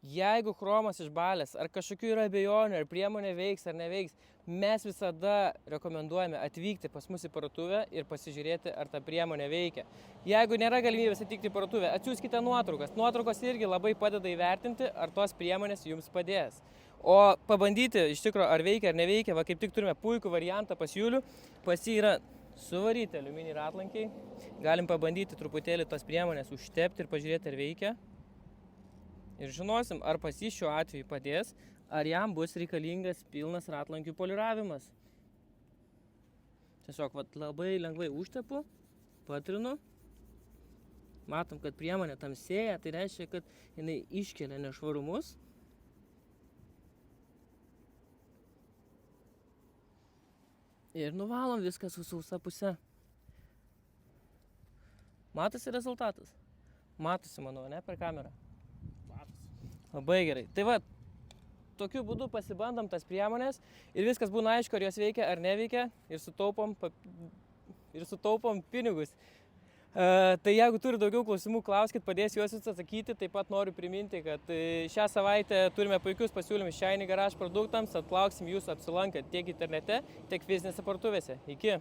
Jeigu chromas išbalęs, ar kažkokių yra abejonių, ar priemonė veiks ar neveiks, mes visada rekomenduojame atvykti pas mus į parduotuvę ir pasižiūrėti, ar ta priemonė veikia. Jeigu nėra galimybės atvykti į parduotuvę, atsiųskite nuotraukas. Nuotraukos irgi labai padeda įvertinti, ar tos priemonės jums padės. O pabandyti iš tikrųjų, ar veikia ar neveikia, va kaip tik turime puikų variantą pas Julių. Pas jį yra suvaryti aliuminį ratlankiai. Galim pabandyti truputėlį tos priemonės užtepti ir pažiūrėti, ar veikia. Ir žinosim, ar pas jį šiuo atveju padės, ar jam bus reikalingas pilnas ratlankių poliravimas. Tiesiog labai lengvai užtepu, patrinu. Matom, kad priemonė tamsėja, tai reiškia, kad jinai iškelia nešvarumus. Ir nuvalom viską su sausa puse. Matosi rezultatas? Matosi, manau, ne, per kamerą. Labai gerai. Tai va, tokiu būdu pasibandom tas priemonės ir viskas būna aišku, ar jos veikia ar neveikia ir sutaupom pinigus. Tai jeigu turi daugiau klausimų, klauskit, padės juos jūs atsakyti. Taip pat noriu priminti, kad šią savaitę turime puikius pasiūlymus Shiny Garage produktams. Atlauksim jūsų apsilankant tiek internete, tiek fizinėse parduotuvėse. Iki!